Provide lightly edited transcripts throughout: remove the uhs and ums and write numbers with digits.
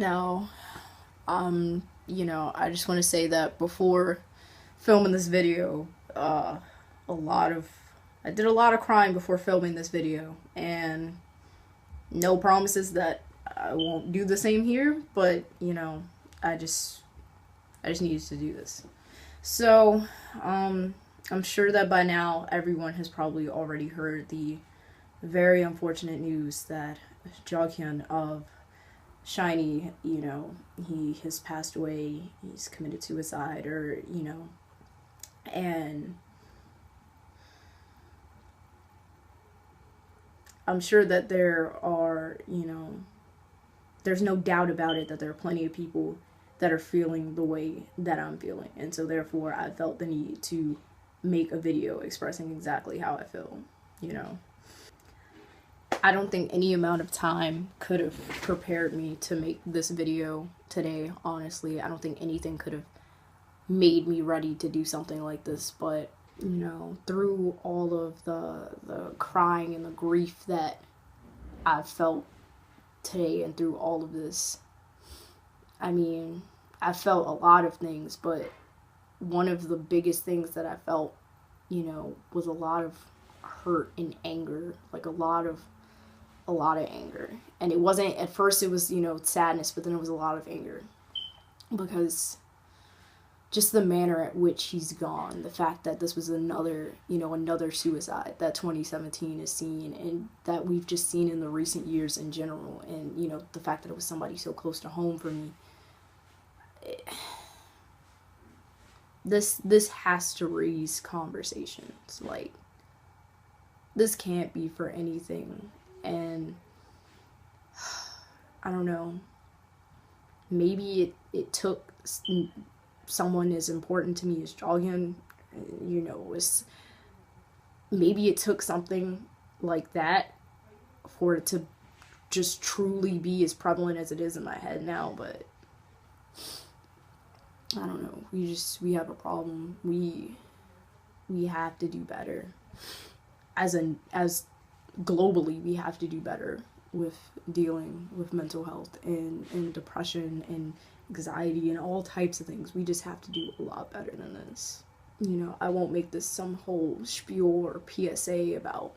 Now, I just want to say that before filming this video, a lot of I did a lot of crying before filming this video, and no promises that I won't do the same here, but I just I just needed to do this. So, I'm sure that by now everyone has probably already heard the very unfortunate news that Jonghyun of Shiny, he has passed away. He's committed suicide, and I'm sure that there's no doubt about it that there are plenty of people that are feeling the way that I'm feeling. And so therefore I felt the need to make a video expressing exactly how I feel, you know. I don't think any amount of time could have prepared me to make this video today, honestly. I don't think anything could have made me ready to do something like this, but through all of the crying and the grief that I've felt today and through all of this, I mean, I felt a lot of things, but one of the biggest things that I felt, was a lot of hurt and anger, like a lot of anger. And it wasn't, at first it was, sadness, but then it was a lot of anger because just the manner at which he's gone, the fact that this was another suicide that 2017 is seen, and that we've just seen in the recent years in general, and the fact that it was somebody so close to home for me. This has to raise conversations. Like, this can't be for anything. And I don't know, maybe it took someone as important to me as Jonghyun, maybe it took something like that for it to just truly be as prevalent as it is in my head now. But I don't know, we have a problem. We have to do better. As globally, we have to do better with dealing with mental health and depression and anxiety and all types of things. We just have to do a lot better than this. I won't make this some whole spiel or PSA about,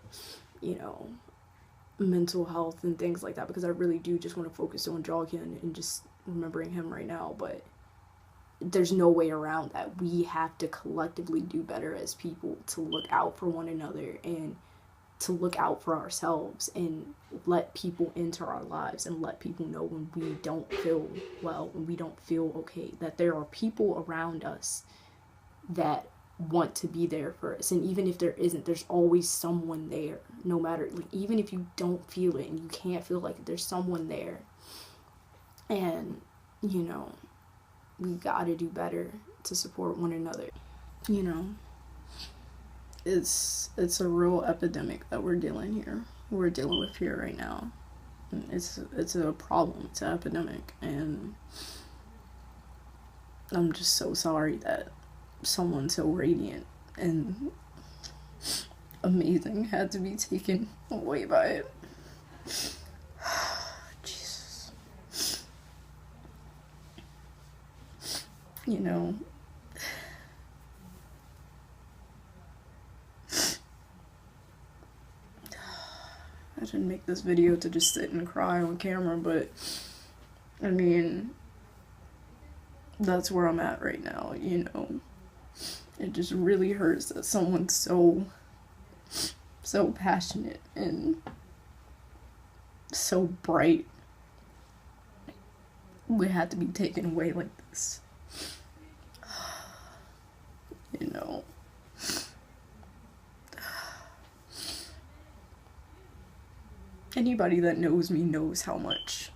mental health and things like that, because I really do just want to focus on Jonghyun and just remembering him right now. But there's no way around that. We have to collectively do better as people to look out for one another and to look out for ourselves and let people into our lives and let people know when we don't feel well, when we don't feel okay, that there are people around us that want to be there for us. And even if there isn't, there's always someone there, no matter, like, even if you don't feel it and you can't feel like it, there's someone there. And we gotta do better to support one another. It's a real epidemic that we're dealing with here right now. It's a problem. It's an epidemic, and I'm just so sorry that someone so radiant and amazing had to be taken away by it. Jesus. I didn't make this video to just sit and cry on camera, but I mean, that's where I'm at right now. It just really hurts that someone so passionate and so bright would have to be taken away like this. Anybody that knows me knows how much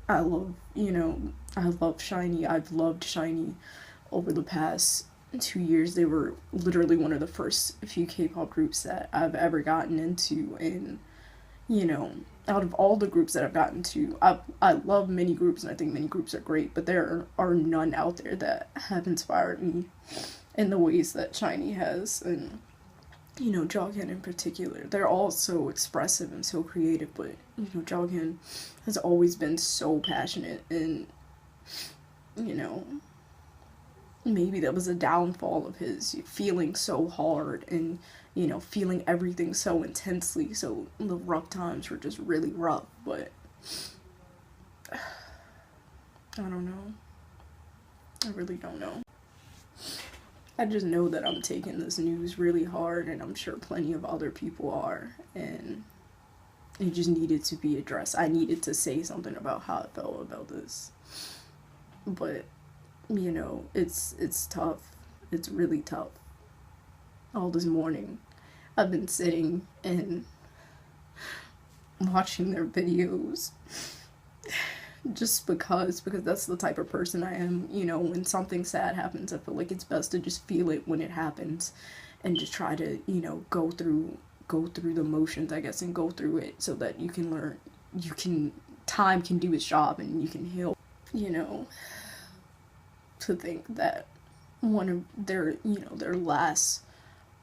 I love, I love Shiny. I've loved Shiny over the past 2 years. They were literally one of the first few K-pop groups that I've ever gotten into. And, out of all the groups that I've gotten to, I love many groups, and I think many groups are great, but there are none out there that have inspired me in the ways that Shiny has. And you know, Jonghyun in particular. They're all so expressive and so creative, but, you know, Jonghyun has always been so passionate, and, you know, maybe that was a downfall of his, feeling so hard and, you know, feeling everything so intensely, so the rough times were just really rough, but I don't know. I really don't know. I just know that I'm taking this news really hard, and I'm sure plenty of other people are, and it just needed to be addressed. I needed to say something about how I felt about this. But, you know, it's tough. It's really tough. All this morning, I've been sitting and watching their videos. Just because that's the type of person I am. You know, when something sad happens, I feel like it's best to just feel it when it happens, and just try to, you know, go through the motions, I guess, and go through it so that you can learn, time can do its job and you can heal. You know, to think that one of their, you know, their last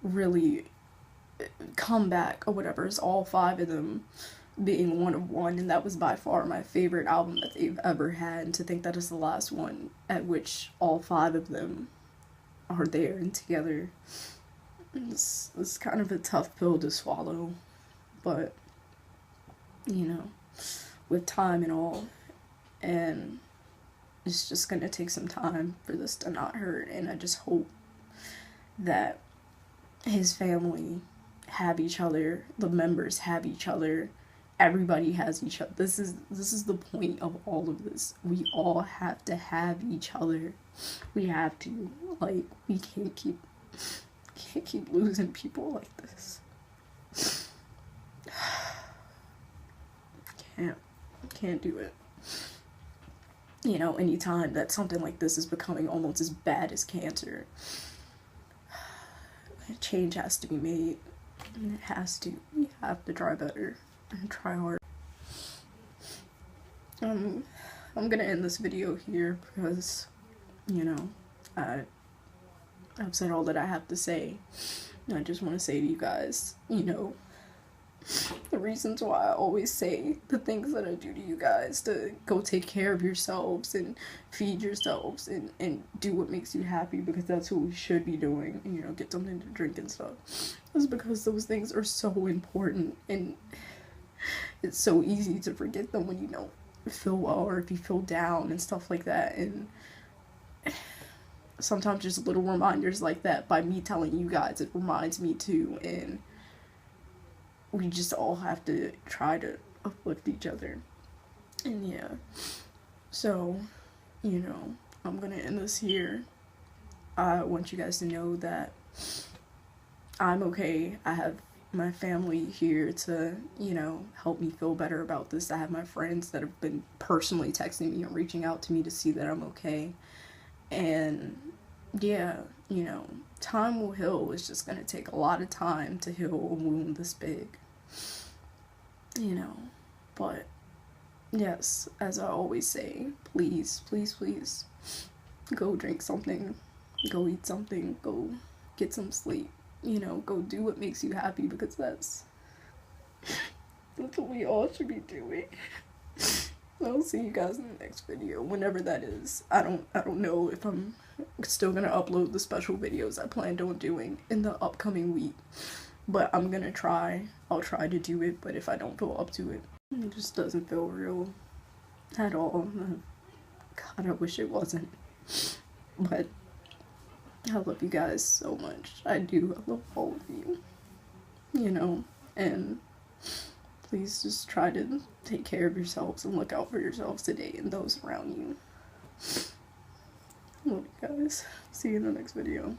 really comeback or whatever is all 5 of them being one of one, and that was by far my favorite album that they've ever had, and to think that is the last one at which all 5 of them are there and together. It's kind of a tough pill to swallow, but, you know, with time and all, and it's just gonna take some time for this to not hurt, and I just hope that his family have each other, the members have each other, everybody has each other. This is the point of all of this. We all have to have each other. We have to, like, we can't keep losing people like this. Can't do it. You know, anytime that something like this is becoming almost as bad as cancer, change has to be made. And it has to. We have to try better and try hard. I'm gonna end this video here because, you know, I've said all that I have to say. And I just want to say to you guys, you know, the reasons why I always say the things that I do to you guys, to go take care of yourselves and feed yourselves and do what makes you happy, because that's what we should be doing, and, you know, get something to drink and stuff, is because those things are so important, and it's so easy to forget them when you don't feel well or if you feel down and stuff like that. And sometimes just little reminders like that, by me telling you guys, it reminds me too, and we just all have to try to uplift each other. And yeah, so, you know, I'm gonna end this here. I want you guys to know that I'm okay. I have my family here to, you know, help me feel better about this. I have my friends that have been personally texting me and reaching out to me to see that I'm okay. And yeah, you know, time will heal. It's just gonna take a lot of time to heal a wound this big, you know. But yes, as I always say, please, please, please, go drink something, go eat something, go get some sleep, you know, go do what makes you happy, because that's what we all should be doing. I'll see you guys in the next video, whenever that is. I don't know if I'm still gonna upload the special videos I planned on doing in the upcoming week, but I'm gonna try. I'll try to do it, but if I don't feel up to it, it just doesn't feel real at all. God, I wish it wasn't. But I love you guys so much. I do. I love all of you. You know, and please just try to take care of yourselves and look out for yourselves today and those around you. Love you guys. See you in the next video.